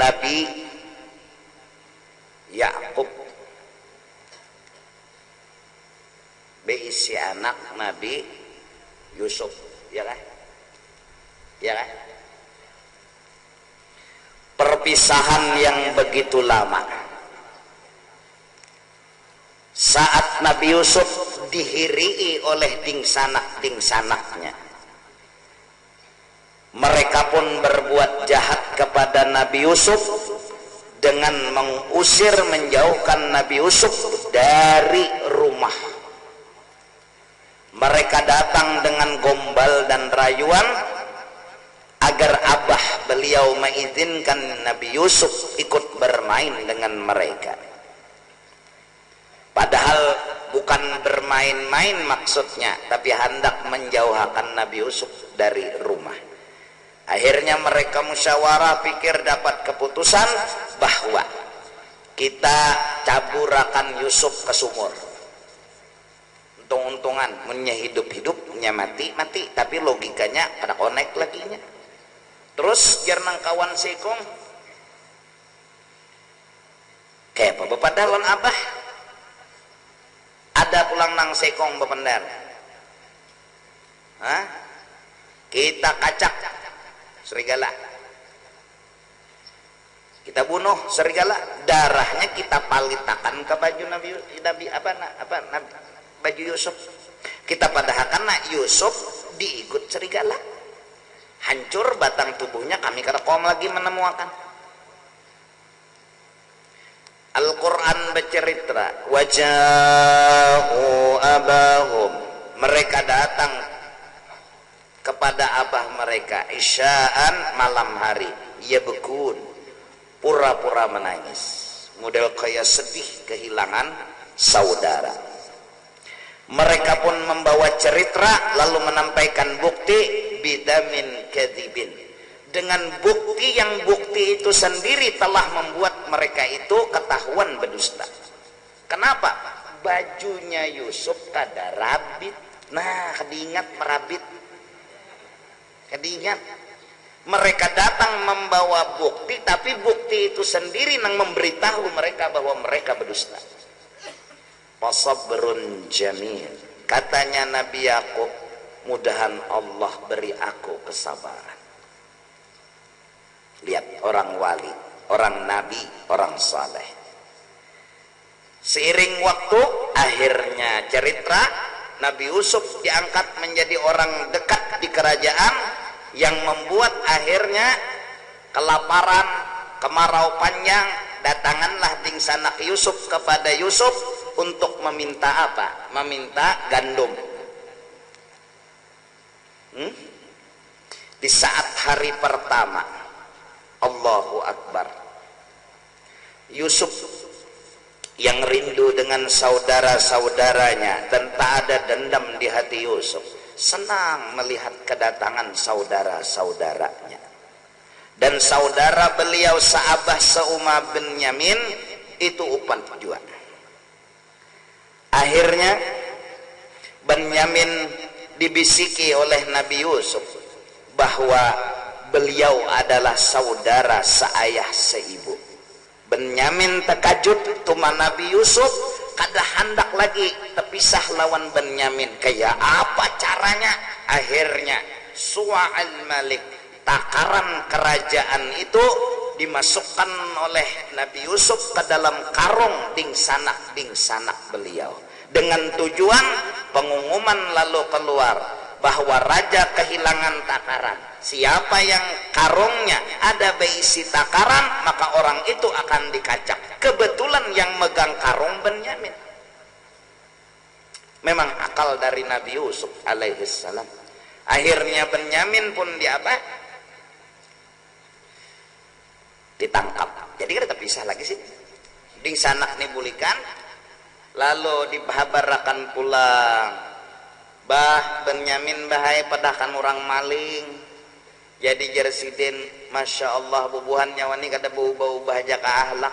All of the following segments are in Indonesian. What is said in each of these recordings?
Nabi Yakub, beisi anak Nabi Yusuf, ya kan? Ya kan? Perpisahan yang begitu lama. Saat Nabi Yusuf dihirii oleh dingsanak-dingsanaknya, mereka pun berbuat jahat kepada Nabi Yusuf dengan mengusir, menjauhkan Nabi Yusuf dari rumah. Mereka datang dengan gombal dan rayuan agar abah beliau mengizinkan Nabi Yusuf ikut bermain dengan mereka. Padahal bukan bermain-main maksudnya, tapi hendak menjauhkan Nabi Yusuf dari rumah. Akhirnya mereka musyawarah, pikir dapat keputusan bahwa kita caburakan Yusuf ke sumur. Untung-untungan, punya hidup-hidup, punya mati-mati, tapi logikanya pada connect lagi nya. Terus jarnang kawan sekong kayak apa bapak dalon abah ada pulang nang sekong bependar, kita kacak serigala, kita bunuh serigala, darahnya kita palitakan ke baju Nabi baju Yusuf, kita padahkan Yusuf diikut serigala, hancur batang tubuhnya, kami kerekom lagi menemukan. Al-Quran bercerita, waja'u abahum, mereka datang kepada abah mereka isya'an, malam hari, yabkun, pura-pura menangis, model kayak sedih kehilangan saudara. Mereka pun membawa cerita lalu menampaikan bukti bidamin kadzibin, dengan bukti yang bukti itu sendiri telah membuat mereka itu ketahuan berdusta. Kenapa? Bajunya Yusuf kada rabit. Nah, kediingat merabit, kediingat. Mereka datang membawa bukti, tapi bukti itu sendiri yang memberitahu mereka bahwa mereka berdusta. Fasabrun jamil, katanya Nabi Yakub, mudahan Allah beri aku kesabaran. Lihat orang wali, orang nabi, orang saleh. Seiring waktu, akhirnya cerita Nabi Yusuf diangkat menjadi orang dekat di kerajaan, yang membuat akhirnya kelaparan, kemarau panjang. Datanganlah dingsanak Yusuf kepada Yusuf untuk meminta apa? Meminta gandum. Di saat hari pertama, Allahu Akbar, Yusuf yang rindu dengan saudara-saudaranya dan tak ada dendam di hati Yusuf, senang melihat kedatangan saudara-saudaranya. Dan saudara beliau saabah seumah Benyamin itu upan jual. Akhirnya Benyamin dibisiki oleh Nabi Yusuf bahwa beliau adalah saudara seayah seibu. Benyamin terkajut tuma Nabi Yusuf kada hendak lagi terpisah lawan Benyamin. Kayak apa caranya? Akhirnya Su'al Malik, takaran kerajaan itu dimasukkan oleh Nabi Yusuf ke dalam karung dingsanak beliau, dengan tujuan pengumuman lalu keluar bahwa raja kehilangan takaran. Siapa yang karungnya ada berisi takaran, maka orang itu akan dikacak. Kebetulan yang megang karung Benyamin. Memang akal dari Nabi Yusuf alaihissalam. Akhirnya Benyamin pun ditangkap. Jadi kita pisah lagi sih. Di sana dibulikan, lalu dihabarakan pulang. Bah Benyamin bahaya padahkan orang maling. Jadi jersiden, masya Allah, bubuhan nyawa ini kada bau-bau bahaja ke ahlak.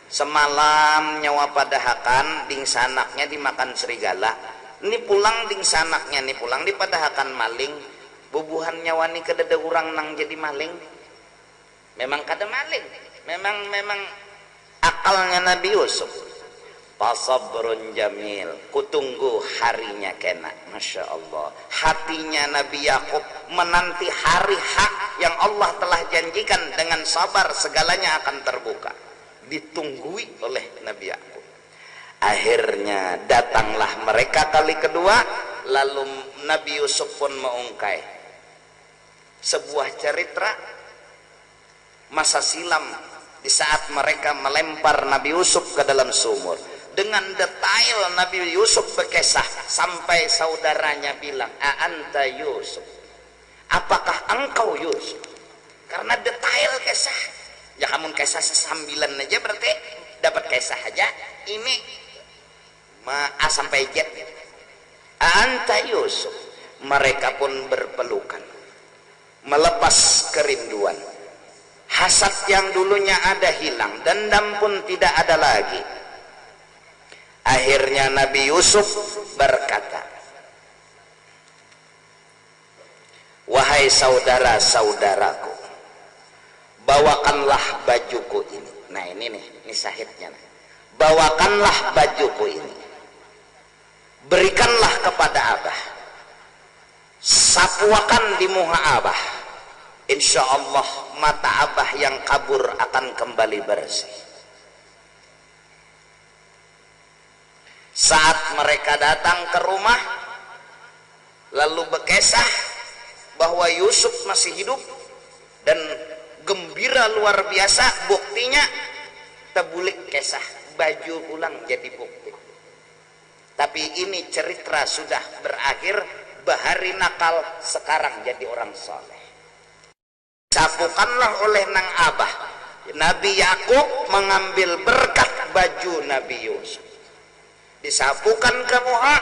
Semalam nyawa padahakan dingsanaknya dimakan serigala. Ini pulang dingsanaknya nih pulang dipadahakan maling. Bubuhan nyawa ini kada ada orang nang jadi maling. memang kada maling, memang akalnya Nabi Yusuf. Fasabrun jamil, kutunggu harinya kena. Masya Allah, hatinya Nabi Yakub menanti hari hak yang Allah telah janjikan. Dengan sabar segalanya akan terbuka, ditunggui oleh Nabi Yakub. Akhirnya datanglah mereka kali kedua, lalu Nabi Yusuf pun mengungkai sebuah cerita masa silam di saat mereka melempar Nabi Yusuf ke dalam sumur. Dengan detail Nabi Yusuf berkisah sampai saudaranya bilang, "A'anta Yusuf?" Apakah engkau Yusuf? Karena detail kisah. Ya kamu kisah sesambilan aja berarti dapat kisah aja. Ini A sampai Z. "A'anta Yusuf?" Mereka pun berpelukan, melepas kerinduan. Hasad yang dulunya ada hilang, dendam pun tidak ada lagi. Akhirnya Nabi Yusuf berkata, "Wahai saudara-saudaraku, bawakanlah bajuku ini." Nah ini nih, ini syahidnya. "Bawakanlah bajuku ini, berikanlah kepada Abah, sapuakan di muka Abah. Insya Allah mata Abah yang kabur akan kembali bersih." Saat mereka datang ke rumah, lalu berkisah bahwa Yusuf masih hidup dan gembira luar biasa. Buktinya tebulik kisah, baju ulang jadi bukti. Tapi ini cerita sudah berakhir. Bahari nakal, sekarang jadi orang soleh. Sapukanlah oleh nang Abah. Nabi Yakub mengambil berkat baju Nabi Yusuf, disapukan ke muka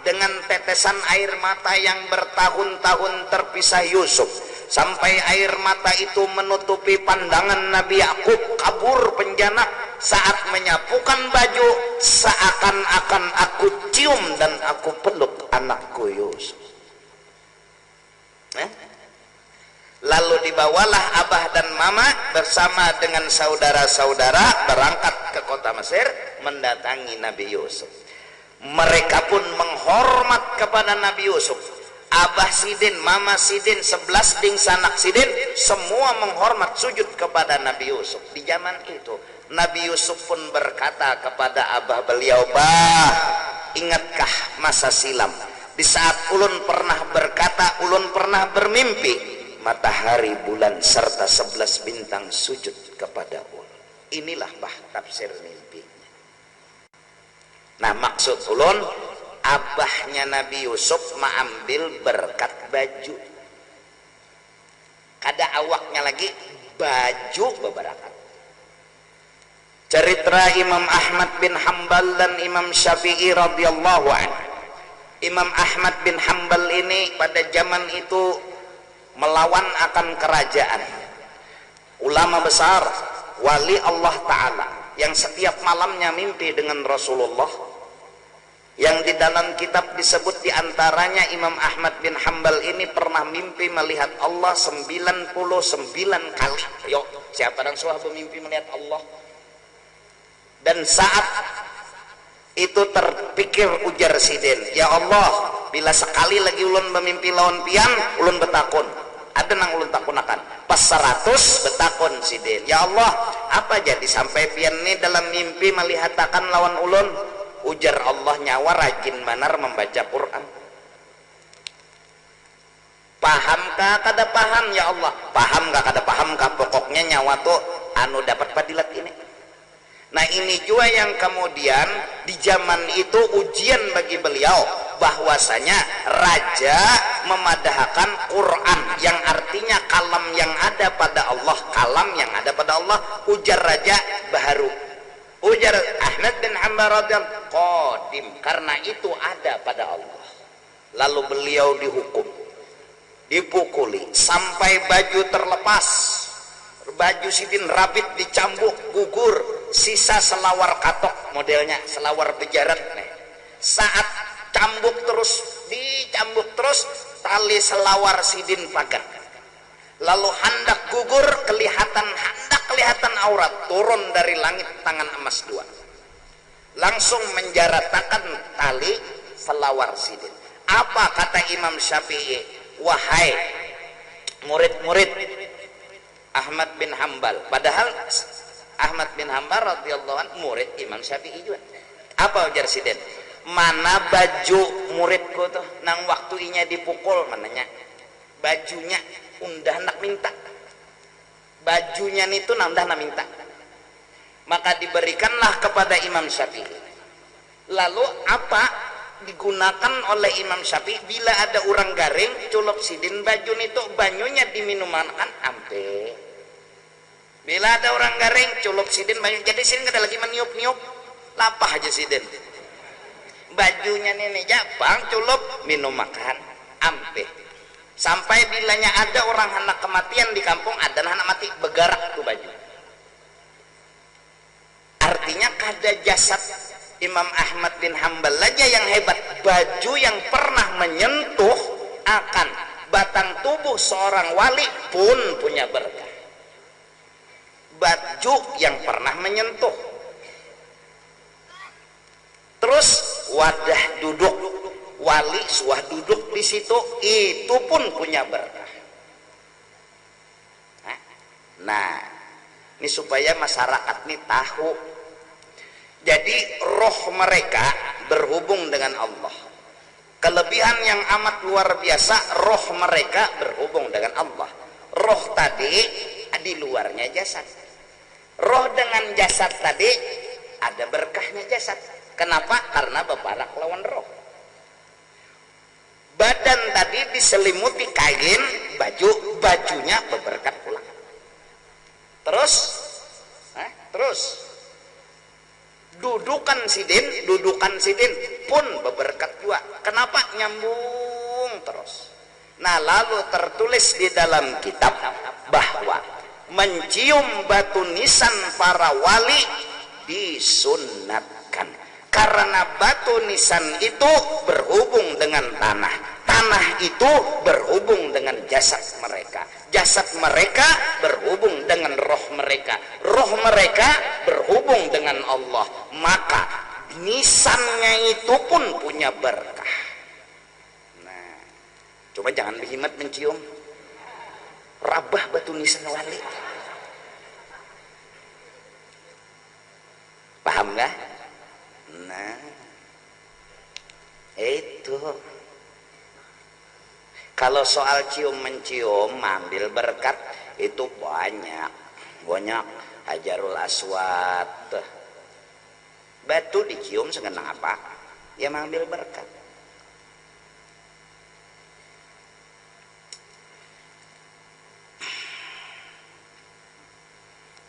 dengan tetesan air mata yang bertahun-tahun terpisah Yusuf, sampai air mata itu menutupi pandangan Nabi Yakub kabur penjana. Saat menyapukan baju, seakan-akan aku cium dan aku peluk anakku Yusuf. Lalu dibawalah Abah dan Mama bersama dengan saudara-saudara berangkat ke kota Mesir mendatangi Nabi Yusuf. Mereka pun menghormat kepada Nabi Yusuf. Abah Sidin, Mama Sidin, 11 ding sanak Sidin, semua menghormat sujud kepada Nabi Yusuf. Di zaman itu Nabi Yusuf pun berkata kepada Abah beliau, "Bah, ingatkah masa silam di saat ulun pernah berkata, ulun pernah bermimpi matahari, bulan serta 11 bintang sujud kepada ulun." Inilah bah tafsir mimpi. Nah maksud ulun, abahnya Nabi Yusuf mengambil berkat baju, kada awaknya lagi baju beberapa. Cerita Imam Ahmad bin Hanbal dan Imam Syafi'i radhiyallahu anhu. Imam Ahmad bin Hanbal ini pada zaman itu melawan akan kerajaan, ulama besar, wali Allah Ta'ala, yang setiap malamnya mimpi dengan Rasulullah, yang di dalam kitab disebut diantaranya Imam Ahmad bin Hanbal ini pernah mimpi melihat Allah 99 kali. Yuk, siapa yang suah bermimpi melihat Allah? Dan saat itu terpikir ujar Sidin, "Ya Allah, bila sekali lagi ulun bermimpi lawan pian, ulun betakun. Ada nang ulun takun akan. Pas 100 betakun Sidin, ya Allah, apa jadi sampai pian ini dalam mimpi melihatkan lawan ulun?" Ujar Allah, "Nyawa rajin benar membaca Quran." Pahamkah kada paham ya Allah? Paham kah kada paham kah? Pokoknya nyawa tuh anu dapat fadilat ini. Nah ini juga yang kemudian di zaman itu ujian bagi beliau, bahwasanya raja memadahkan Quran yang artinya kalam yang ada pada Allah, kalam yang ada pada Allah. Ujar raja baharu, ujar Ahmad bin Hanbal radhiyallahu qadim, karena itu ada pada Allah. Lalu beliau dihukum, dipukuli sampai baju terlepas, baju Sidin rabit dicambuk, gugur, sisa selawar katok modelnya, selawar bejarat nih. Saat cambuk terus, dicambuk terus, tali selawar Sidin pagar. lalu hendak gugur, kelihatan aurat, turun dari langit tangan emas dua, langsung menjaratakan tali selawar sidin. Apa kata Imam Syafi'i? Wahai murid-murid Ahmad bin Hambal, padahal Ahmad bin Hambal radhiyallahu anhu murid Imam Syafi'i juga. Apa ujar sidin? Mana baju muridku tuh nang waktu inya dipukul, mananya bajunya undah nak minta, bajunya itu nang undah nak minta. Maka diberikanlah kepada Imam Syafi'i. Lalu apa digunakan oleh Imam Syafi'i bila ada orang garing culop sidin baju itu, banyunya diminuman kan ampe. Bila ada orang garing culop sidin banyu, jadi sidin kada lagi meniup-niup, lapah aja sidin bajunya nih Japang culop minum makan ampe. Sampai bilanya ada orang anak kematian di kampung, ada anak mati begarak tuh baju. Artinya kada jasad Imam Ahmad bin Hambal aja yang hebat, baju yang pernah menyentuh akan batang tubuh seorang wali pun punya berkah. Baju yang pernah menyentuh. Terus wadah duduk wali, suah duduk di situ, itu pun punya berkah. Nah, ini supaya masyarakat ini tahu. Jadi roh mereka berhubung dengan Allah. Kelebihan yang amat luar biasa, roh mereka berhubung dengan Allah. Roh tadi di luarnya jasad. Roh dengan jasad tadi ada berkahnya jasad. Kenapa? Karena bebarak lawan roh. Badan tadi diselimuti kain, bajunya beberkat pulang. Terus dudukan sidin pun beberkat juga. Kenapa? Nyambung terus. Nah, lalu tertulis di dalam kitab bahwa mencium batu nisan para wali disunatkan. Karena batu nisan itu berhubung dengan tanah, tanah itu berhubung dengan jasad mereka, jasad mereka berhubung dengan roh mereka, roh mereka berhubung dengan Allah, maka nisannya itu pun punya berkah. Nah, coba jangan berhimat mencium rabah batu nisan wali. Paham nggak? Nah, itu kalau soal cium mencium ambil berkat itu banyak Hajarul Aswad, batu dicium sengenang apa ya, mengambil berkat.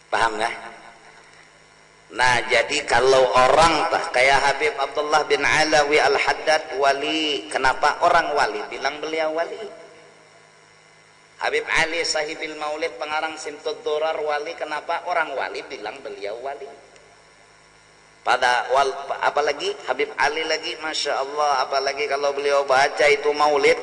Paham nggak? Nah, jadi kalau orang kayak Habib Abdullah bin Alawi Al-Haddad wali, kenapa orang wali bilang beliau wali? Habib Ali Sahibil Maulid pengarang Simtud Durar wali, kenapa orang wali bilang beliau wali? Apalagi Habib Ali lagi, Masya Allah, apalagi kalau beliau baca itu maulid,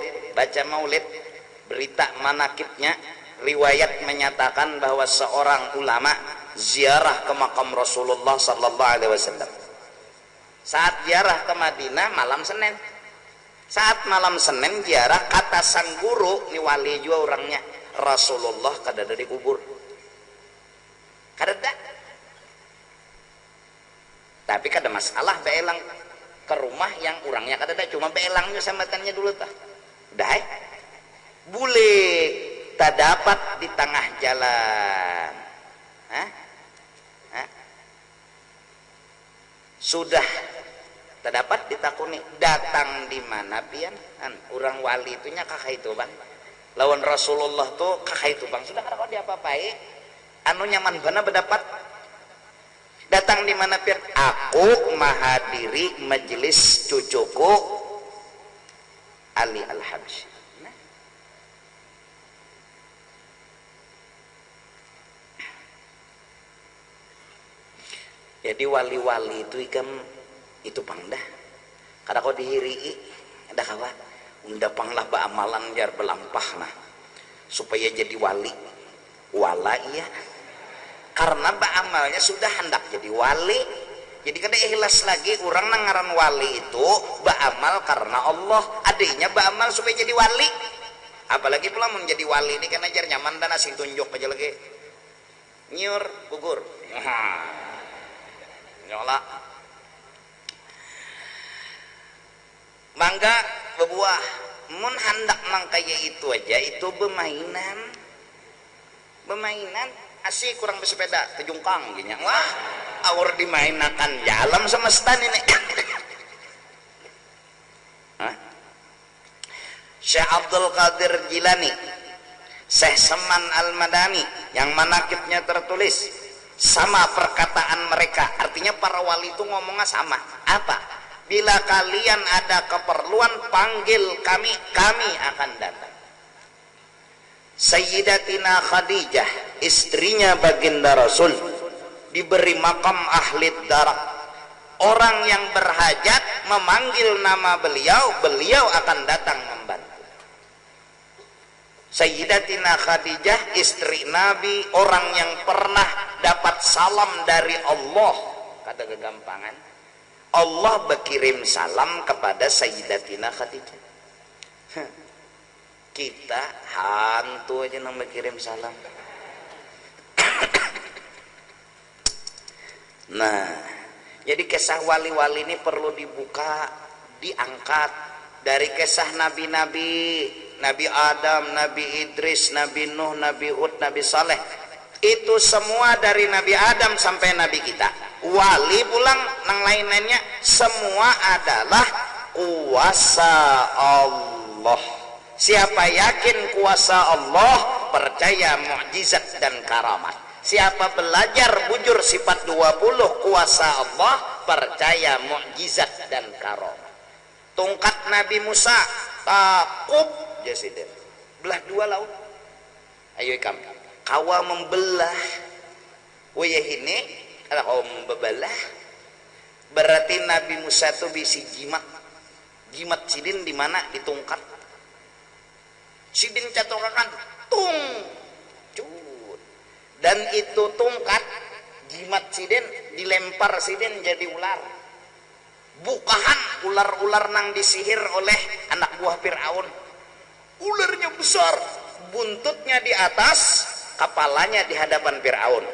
berita manakibnya, riwayat menyatakan bahwa seorang ulama ziarah ke makam Rasulullah sallallahu alaihi wasallam. Saat ziarah ke Madinah malam Senin. Saat malam Senin ziarah, kata sang guru, ini wali juga orangnya, Rasulullah kadada dikubur. Kadada. Tapi kada masalah beelang ke rumah yang orangnya kadada, cuma beelangnya sambatannya dulu tah. Dah. Boleh tak dapat di tengah jalan. Sudah terdapat ditakuni datang di mana pian kan orang wali itunya kakak itu bang lawan Rasulullah tuh kakak itu bang sudah kalau dia apa-apai anu nyaman bana berdapat datang di mana pian aku mahadiri majelis cucuku Ali Al-Habsyi. Jadi wali-wali itu ikam itu pangdah kada kau dihiri ada kawan unda panglah ba amalan jar belampah nah supaya jadi wali. Wala iya, karena ba'amalnya sudah hendak jadi wali. Jadi kada ikhlas lagi orang nangaran wali itu ba'amal karena Allah, adanya ba'amal supaya jadi wali. Apalagi pula menjadi wali ini kan ajar nyaman dan asing tunjuk aja lagi nyur gugur nyola mangga berbuah mun hendak mangkaya itu aja itu bermainan asik kurang bersepeda kejungkang gini wah awur dimainakan jalan semesta ini. Syekh Abdul Qadir Jilani, Syekh Saman Al-Madani yang manakibnya tertulis sama perkataan mereka, artinya para wali itu ngomongnya sama. Apa? Bila kalian ada keperluan panggil kami, kami akan datang. Sayyidatina Khadijah, istrinya baginda Rasul, diberi makam ahli darah. Orang yang berhajat memanggil nama beliau, beliau akan datang membantu. Sayyidatina Khadijah, istri Nabi, orang yang pernah dapat salam dari Allah. Kata kegampangan, Allah berkirim salam kepada Sayyidatina Khadijah. Kita hantu aja yang berkirim salam. Nah, jadi kisah wali-wali ini perlu dibuka, diangkat dari kisah nabi-nabi, Nabi Adam, Nabi Idris, Nabi Nuh, Nabi Hud, Nabi Saleh. Itu semua dari Nabi Adam sampai Nabi kita. Wali pulang nang lain-lainnya semua adalah kuasa Allah. Siapa yakin kuasa Allah, percaya mukjizat dan karamat. Siapa belajar bujur sifat 20 kuasa Allah, percaya mukjizat dan karamat. Tongkat Nabi Musa takub jasiden belah 2 laut. Ayo ikam kawa membelah wayah ini kalau kau membelah berarti Nabi Musa itu bisi jimat sidin di mana di tongkat sidin catokakan tung cut, dan itu tongkat jimat sidin dilempar sidin jadi ular. Bukahan ular-ular nang disihir oleh anak buah Fir'aun. Ularnya besar, buntutnya di atas, kepalanya di hadapan Fir'aun.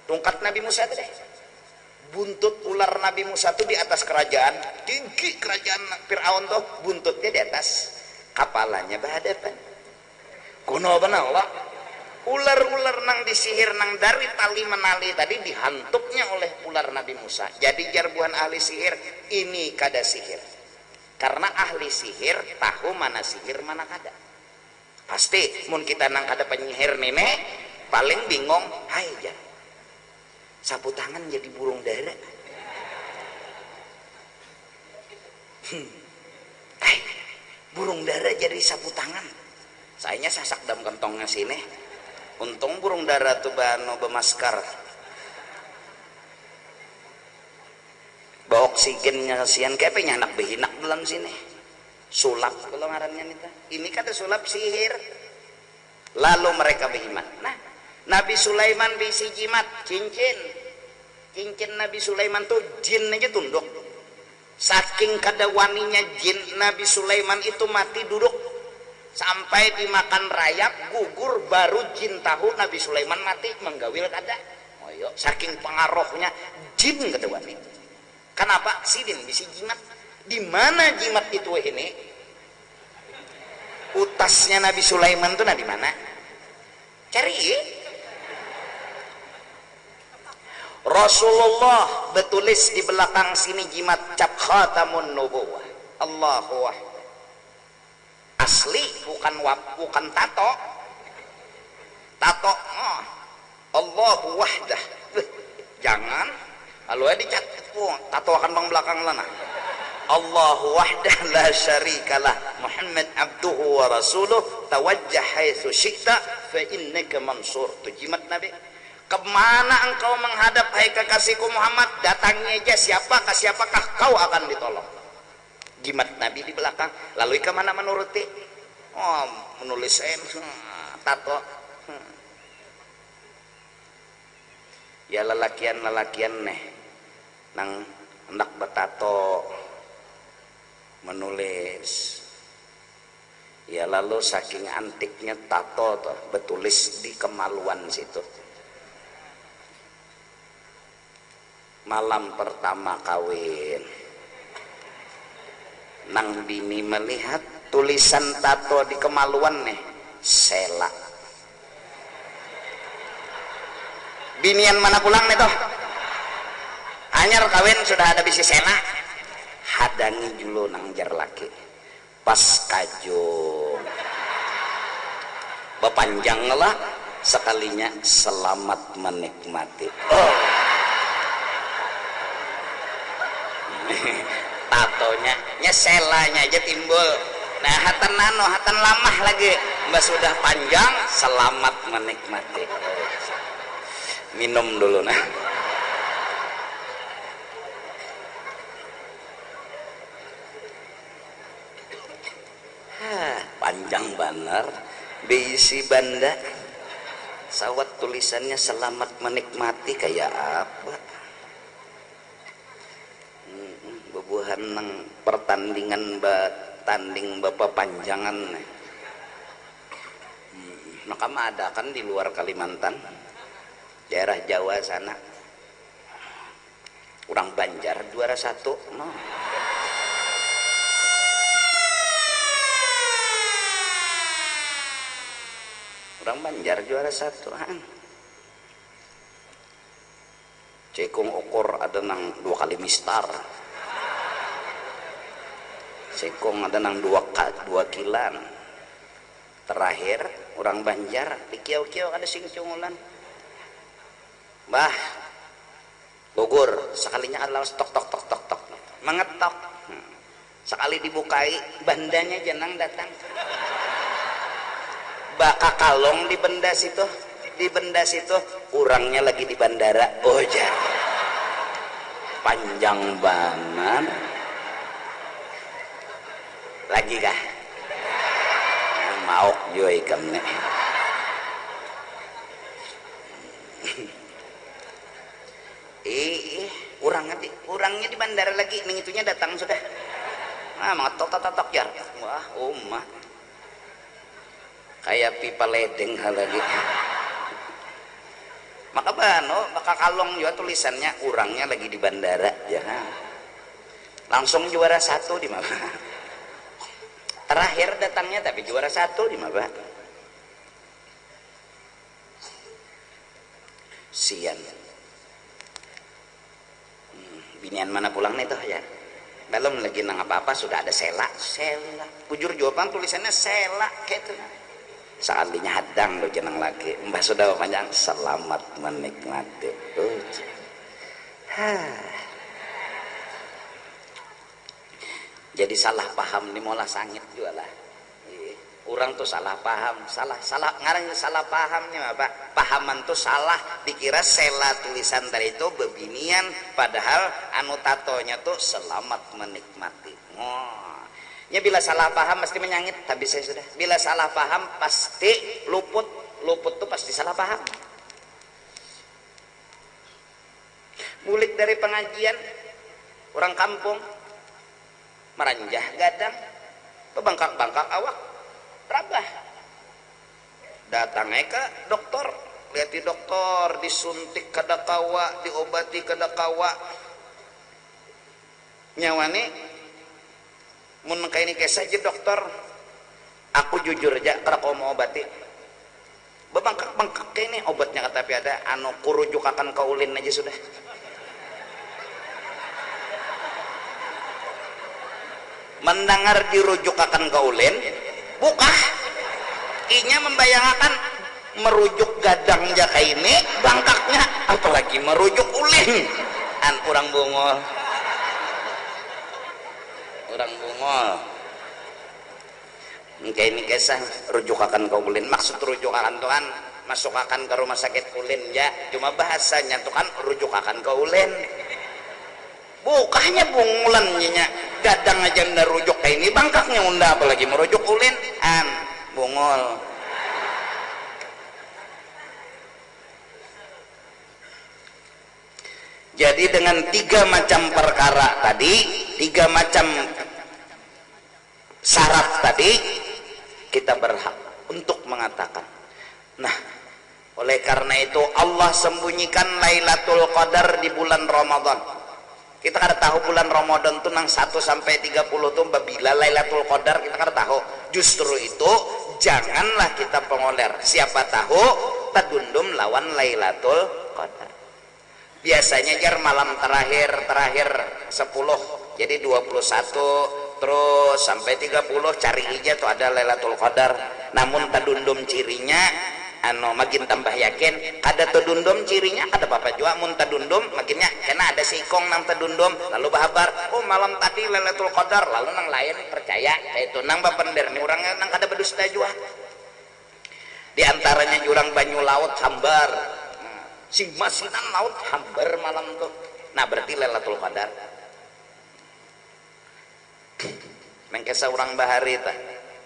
Tongkat Nabi Musa itu deh. Buntut ular Nabi Musa itu di atas kerajaan, tinggi kerajaan Fir'aun tuh, buntutnya di atas, kepalanya berhadapan. Kuno benar Allah. Ular-ular nang disihir nang dari tali menali tadi dihantuknya oleh ular Nabi Musa. Jadi jarbuan ahli sihir ini kada sihir, karena ahli sihir tahu mana sihir mana kada. Pasti mun kita nang kada penyihir nenek paling bingung, hai jar sapu tangan jadi burung dara. Hai burung dara jadi sapu tangan, sayanya sasak dalam kantongnya sini. Untung burung dara tuh bano bermaskar, bawa oksigennya kasihan kayak pengen anak behinak dalam sini. Sulap kalau ngarannya ini kata sulap sihir. Lalu mereka berjimat. Nah, Nabi Sulaiman bisi jimat cincin Nabi Sulaiman tuh jin aja tunduk. Saking kada waninya jin, Nabi Sulaiman itu mati duduk. Sampai dimakan rayap gugur baru jin tahu Nabi Sulaiman mati menggawil kada. Oh yo, saking pengaruhnya jin kada wani. Kenapa? Sidin bisi jimat. Di mana jimat itu ini? Utasnya Nabi Sulaiman tuh di mana? Cari. Rasulullah betulis di belakang sini jimat cap khatamun nubuwah. Allahu akbar. Asli bukan tato oh. Allahu wahdah. Jangan kalau dicatat tato akan bang belakang lana. Allahu wahdah la syarikalah Muhammad abduhu wa rasuluh tawajjah haitsu syi'ta fa innaka mansur. Tu jimat Nabi. Kemana engkau menghadap hai kekasihku Muhammad, datangnya aja siapakah kau akan ditolong. Jimat Nabi di belakang. Lalu ke mana menuruti? oh menulis tato ya lelakian neh nang hendak bertato menulis ya lalu saking antiknya tato tuh betulis di kemaluan situ. Malam pertama kawin nang bini melihat tulisan tato di kemaluan nih sela. Binian mana pulang nih toh anyar kawin sudah ada bisi sela hadangi julu nang jar laki pas kajung bepanjang lah sekalinya selamat menikmati. Oh tatonya nyeselanya aja timbul. Nah hatan lamah lagi mbak sudah panjang selamat menikmati. Minum dulu nah. Panjang bener bisi banda sawat tulisannya selamat menikmati kayak apa. Bebuhan nang pertandingan tanding bapak panjangan maka ada kan di luar Kalimantan daerah Jawa sana orang Banjar juara 1 no. Orang Banjar juara 1 cekung okor ada nang 2 kali mistar sekong ada nang 2 kilan terakhir orang Banjar di kiau-kiau ada sing cungulan bah Bogor sekalinya adalah tok mengetok sekali dibukai bandanya jenang datang baka kalong di benda situ orangnya lagi di bandara. Oh jadi panjang banget lagi kah mau joy kamne orangnya di bandara lagi ning itunya datang sudah tok ya wah umah kayak pipa ledeng hal lagi maka bakal kalong juga tulisannya orangnya lagi di bandara ya langsung juara 1 di mana terakhir datangnya tapi juara 1 di mana sian binian mana pulang nih toh ya belum lagi nang apa-apa sudah ada sela bujur jawaban tulisannya sela gitu sekalinya hadang lo jenang lagi mbah sudah panjang selamat menikmati. Jadi salah paham nih mola sangit juga lah orang tuh salah paham salah ngarang salah pahamnya apa pahaman tuh salah dikira sela tulisan tadi itu bebinian padahal anu tatonya tuh selamat menikmati. Ya bila salah paham pasti menyangit tapi saya sudah bila salah paham pasti luput tuh pasti salah paham. Bulik dari pengajian orang kampung meranjah gadang bangkak awak rabah datang ke dokter lihat di dokter disuntik kada kawa diobati kada kawa nyawani mun kaini saja dokter aku jujur aja kada kau mau obati bebangkak ini obatnya kata tapi ada anu kurujuk akan kaulin aja sudah mendengar dirujuk akan kaulin buka inya membayangkan merujuk gadang jaka ini bangkaknya apalagi merujuk ulin an orang bungol engke ini kisah rujuk akan kaulin maksud rujuk akan tuhan masuk akan ke rumah sakit ulin ya cuma bahasanya tuh kan rujuk akan kaulin bukanya bungulan nya gadang aja nda rujuk kayak ini bangkaknya unda apalagi merujuk ulin an bungol. Jadi dengan 3 macam perkara tadi, 3 macam syarat tadi, kita berhak untuk mengatakan. Nah, oleh karena itu Allah sembunyikan Lailatul Qadar di bulan Ramadan. Kita kada tahu bulan Ramadan tuh nang 1 sampai 30 tuh babila Lailatul Qadar, kita kada tahu. Justru itu janganlah kita pengoler. Siapa tahu tadundum lawan Lailatul Qadar. Biasanya jar malam terakhir 10, jadi 21 terus sampai 30 cari aja tuh ada Lailatul Qadar. Namun tadundum cirinya makin tambah yakin ada tadundum cirinya ada apa juga mun tadundum makinnya karena ada sikong nang tadundum lalu bahabar oh malam tadi Lailatul Qadar lalu nang lain percaya itu nang bapender nih orangnya nang kada berdusta juga. Di antaranya jurang banyu laut hambar, sing masinan laut hambar malam tuh. Nah berarti Lailatul Qadar. Mengkesa orang bahari tah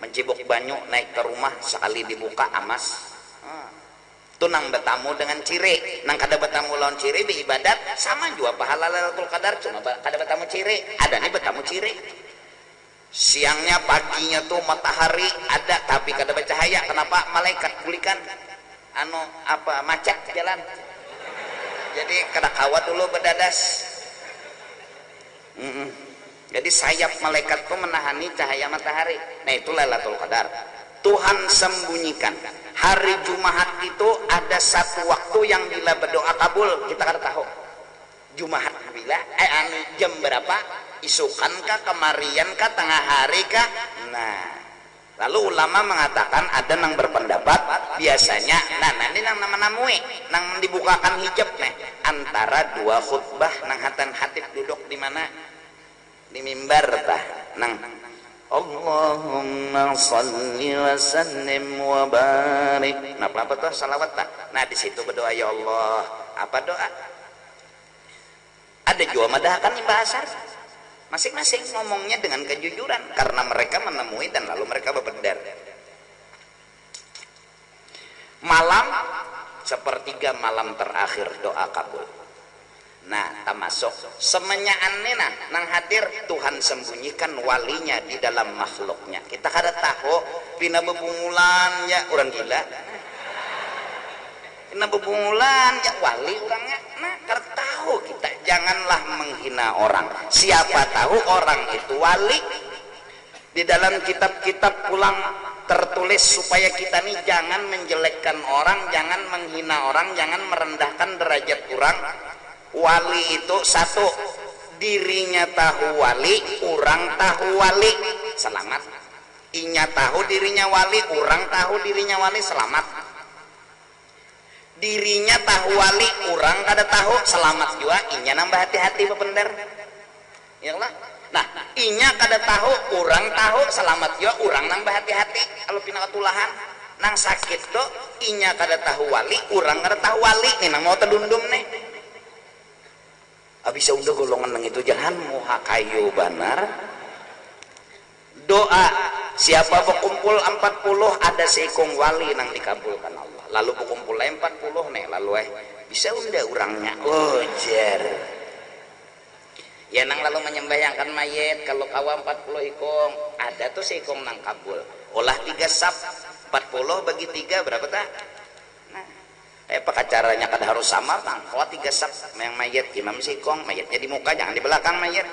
mencibuk banyu naik ke rumah sekali dibuka amas. Tuh nang bertamu dengan ciri, nang kada bertamu lawan ciri di ibadat sama juga pahala Lailatul Qadar, cuma kada bertamu ciri, ada nih bertamu ciri. Siangnya paginya tuh matahari ada tapi kada bercahaya. Kenapa? Malaikat kulikan macet jalan. Jadi kada kawat dulu berdadas. Jadi sayap malaikat tuh menahani cahaya matahari. Nah itu Lailatul Qadar. Tuhan sembunyikan. Hari Jumat itu ada satu waktu yang bila berdoa kabul, kita kada tahu. Jumat bila jam berapa? Isukan kah, kemarian kah, tengah hari kah? Nah, lalu ulama mengatakan ada nang berpendapat biasanya ini nang nama-namui nang dibukakan hijab nih antara 2 khutbah nang hatan hatib duduk di mana? Di mimbar tah nang Allahumma salli wa sallim wa barik. Nah, apa tuh salawat tak? Nah, di situ berdoa ya Allah. Apa doa? Ada juga madahkan bahasa. Masing-masing ngomongnya dengan kejujuran karena mereka menemui dan lalu mereka berbedar. Malam sepertiga malam terakhir doa kabul. Nah, termasuk semenyaan nena nang hadir Tuhan sembunyikan walinya di dalam makhluknya. Kita kada tahu pina bebungulan ya orang gila. Pina bebungulan ya wali orangnya. Nah, kada tahu kita janganlah menghina orang. Siapa tahu orang itu wali. Di dalam kitab-kitab pulang tertulis supaya kita nih jangan menjelekkan orang, jangan menghina orang, jangan merendahkan derajat orang. Wali itu satu, dirinya tahu wali, orang tahu wali, selamat. Inya tahu dirinya wali, orang tahu dirinya wali, selamat. Dirinya tahu wali, orang kada tahu, selamat juga. Inya nambah hati-hati bener. Iyalah. Nah, inya kada tahu, orang tahu, selamat juga. Orang nambah hati-hati. Kalau pina ketulahan, nang sakit tuh, inya kada tahu wali, orang kada tahu wali. Nih nang mau terdundum nih. Abis udah golongan nang itu jangan muha kayu banar. Doa siapa berkumpul 40 ada seikung wali nang dikabulkan Allah. Lalu berkumpul 40 nih lalu bisa unda orangnya jar. Ya nang lalu menyembahyangkan mayat kalau kawa 40 ikung ada tuh seikung nang kabul. Olah 3 sab 40 bagi 3 berapa tak? Caranya kada harus sama bang. Kalau 3 sab yang mayat imam sikong mayatnya di muka jangan di belakang mayat.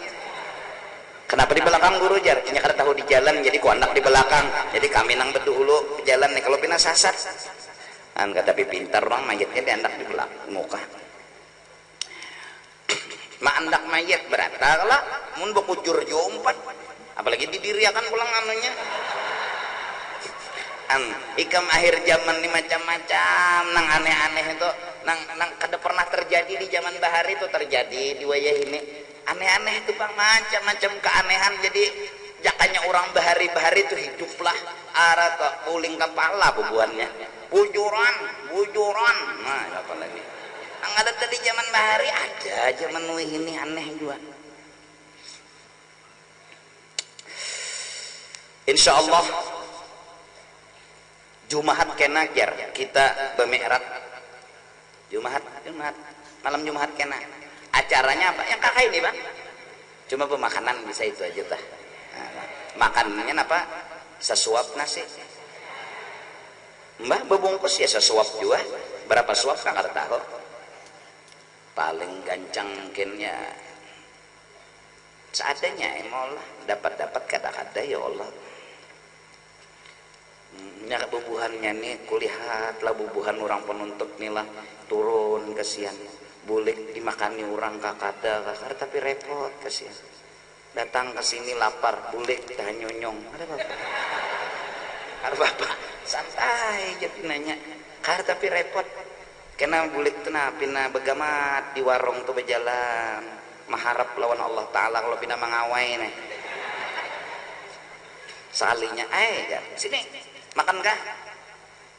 Kenapa di belakang guru jar? Ini kada tahu di jalan jadi ku anak di belakang. Jadi kami nang bedulu di jalan nih kalau pina sasat. An kata tapi pintar orang mayatnya di anak di belakang muka. Ma andak mayat berata kalau mun bekujur jo 4. Apalagi didiriakan pulang anunya. Ikam akhir zaman ini macam-macam nang aneh-aneh itu nang kada pernah terjadi di zaman bahari itu terjadi di wayah ini aneh-aneh itu bang macam-macam keanehan. Jadi jakanya orang bahari-bahari itu hiduplah arah ke uling kepala bubuannya bujuran nah apa lagi nang ada tadi zaman bahari ada zaman ini aneh juga. Insya Allah Jumahat kena jar kita bemerat Jumahat malam Jumahat kena acaranya apa yang kakak ini bang cuma pemakanan bisa itu aja tah makanannya apa sesuap nasi mbah bebungkus ya sesuap juga berapa suap kan kada tahu paling gancang mungkin ya seadanya emolah dapat kada-kada ya Allah nya bubuhannya nih kulihat lah bubuhan orang penuntut nih lah turun kasihan bulik dimakani orang kakada tapi repot kasihan datang ke sini lapar bulik teh nyonyong ada bapak santai jadi nanya tapi repot kena bulik tena pina begamat di warung tuh berjalan maharap lawan Allah Ta'ala kalau pina mengawai nih sekalinya ya sini makan kah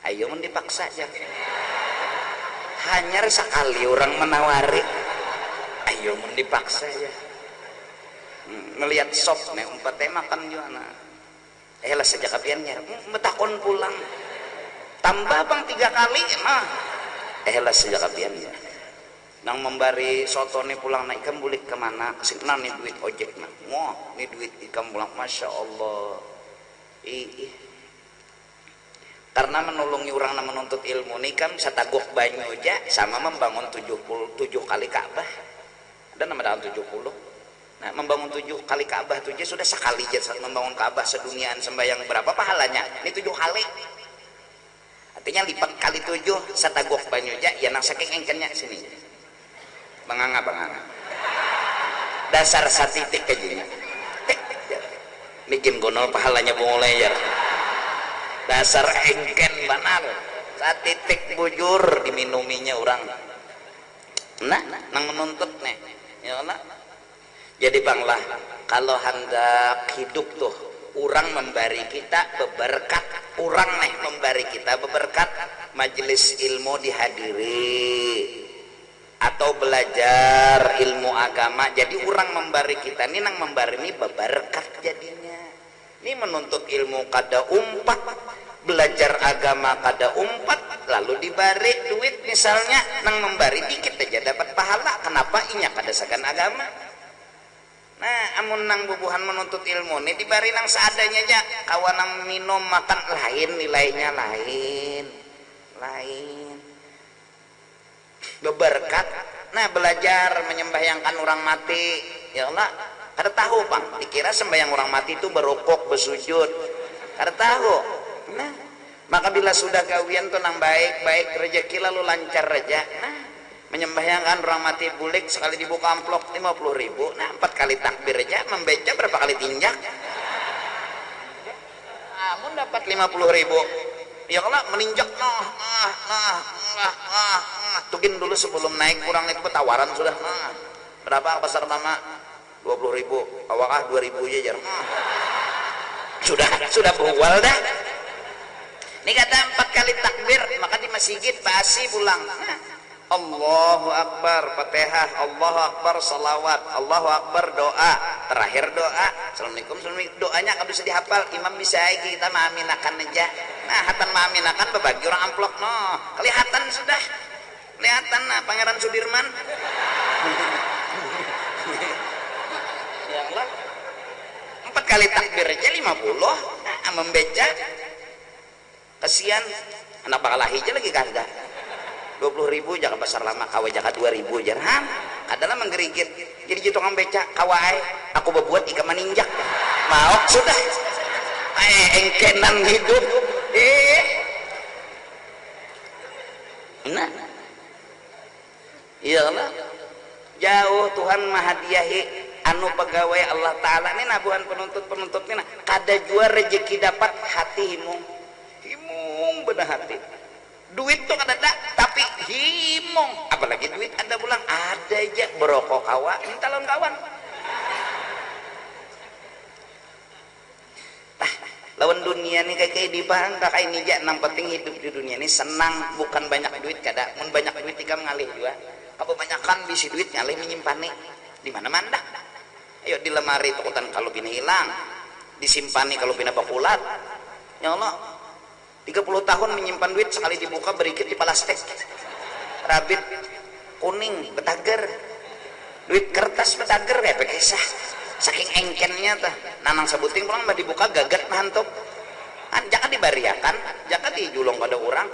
ayo mun dipaksa aja hanya sekali orang menawari ayo mun dipaksa aja melihat sop nih umpatnya makan juga lah sejak kapiannya metakon pulang tambah bang 3 kali nah lah sejak kapiannya nang membari soto nih pulang naik ikan bulik kemana kesana nih duit ojek nah wah nih duit ikan pulang Masya Allah karena menolongi orang yang menuntut ilmu nih kan satagok banyu aja sama membangun 77 kali Ka'bah dan nama 70 nah membangun 7 kali Ka'bah itu aja sudah sekali aja membangun Ka'bah seduniaan sembahyang berapa pahalanya ini 7 kali artinya lipat kali 7 satagok banyu aja ya nang saking engkennya sini banganga dasar satitik aja bikin gonol pahalanya mulai ya dasar engken banar satitik bujur diminuminya orang nah nang menuntut nih ya Allah jadi banglah kalau hendak hidup tuh orang memberi kita beberkat orang nih memberi kita beberkat majelis ilmu dihadiri atau belajar ilmu agama jadi orang memberi kita ini nang memberi ini beberkat jadinya ini menuntut ilmu kada umpat belajar agama kada umpat lalu dibari duit misalnya nang memberi dikit aja dapat pahala kenapa inya kada sagan agama nah amun nang bubuhan menuntut ilmu nih dibari nang seadanya aja kawan nang minum makan lain nilainya lain beberkat nah belajar menyembahyangkan orang mati ya Allah kada tahu bang dikira sembahyang orang mati itu berukuk bersujud kada tahu nah maka bila sudah gawian tuh nang baik rezeki lalu lancar aja nah menyembahyangkan orang mati bulik sekali dibuka amplop 50.000 nah 4 kali takbir aja membaca berapa kali tinjak amun dapat 50.000 ya Allah meninjak tukin dulu sebelum naik kurang itu tawaran sudah berapa pasar nama 20.000 awakah 2.000 aja sudah berwal dah ini kata 4 kali takbir maka di masjid basi pulang Allahu Akbar Fatihah Allahu Akbar salawat Allahu Akbar doa terakhir doa Assalamualaikum doanya kan bisa dihafal imam bisa kita maaminakan aja nah hatan maaminakan berbagi orang amplop kelihatan sudah kelihatan Pangeran Sudirman ya Allah 4 kali takbir aja 50 membaca kesian anak bakal aja lagi kanda 20.000 jangan pasar lama kawa jaka 2.000 jarang adalah menggerigit jadi jitongan beca kawai aku berbuat ikan meninjak mau sudah engkenan hidup nah ya Allah jauh Tuhan mahadiahi anu pegawai Allah Ta'ala ini nabuhan penuntut ini kada jua rezeki dapat hati himung benar hati duit tuh kada ada tapi himung apalagi duit ada pulang ada aja berokok kawa minta lawan kawan lawan dunia nih kayak di bang kakak ini aja nang penting hidup di dunia ini senang bukan banyak duit kada mun banyak duit ikam ngalih juga kebanyakan bisi duit ngalih menyimpan nih di mana manda ayo di lemari tukutan kalau bina hilang disimpani kalau bina bakulat ya Allah 30 tahun menyimpan duit, sekali dibuka berikit di plastik rabit kuning betager, duit kertas betager ya bekesah saking engkennya tah nanang sebuting pulang mah dibuka gagat mah hantuk kan jangan dibariakan jangan dijulung pada orang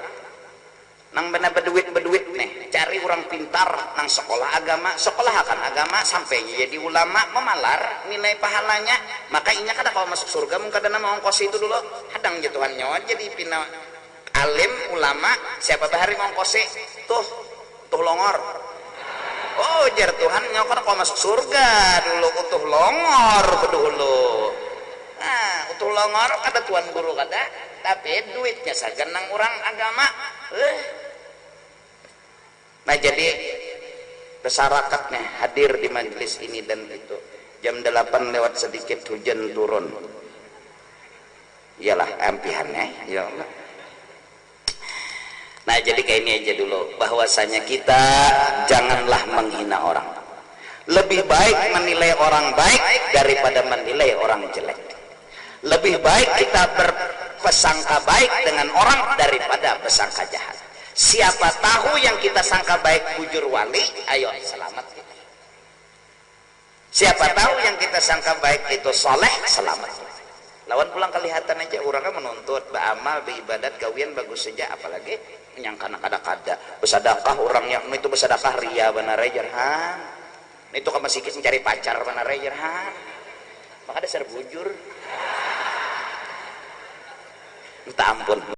nang bener beduit nih cari orang pintar nang sekolah agama sekolah akan agama sampai jadi ulama memalar nilai pahalanya maka inya kada kalau masuk surga mungkin kada nama ongkos itu dulu hadang jatuhan nyawa jadi pina alim ulama siapa bahari ngongkosi tuh longor oh jar Tuhan nyokor kalau masuk surga dulu utuh longor dulu nah utuh longor kada tuan guru kada tapi duitnya saja nang orang agama nah jadi masyarakatnya hadir di majelis ini dan itu jam 8 lewat sedikit hujan turun iyalah ampihannya ya Allah. Nah jadi kayak ini aja dulu bahwasanya kita janganlah menghina orang lebih baik menilai orang baik daripada menilai orang jelek lebih baik kita berprasangka baik dengan orang daripada bersangka jahat siapa tahu yang kita sangka baik bujur wali ayo selamat kita siapa tahu yang kita sangka baik itu soleh selamat lawan pulang kelihatan aja orang kan menuntut beramal beribadat gawian bagus saja apalagi menyangka kada bersedekah orang yang itu bersedekah ria benar jerhan itu kan masih mencari pacar benar jerhan maka dasar bujur minta ampun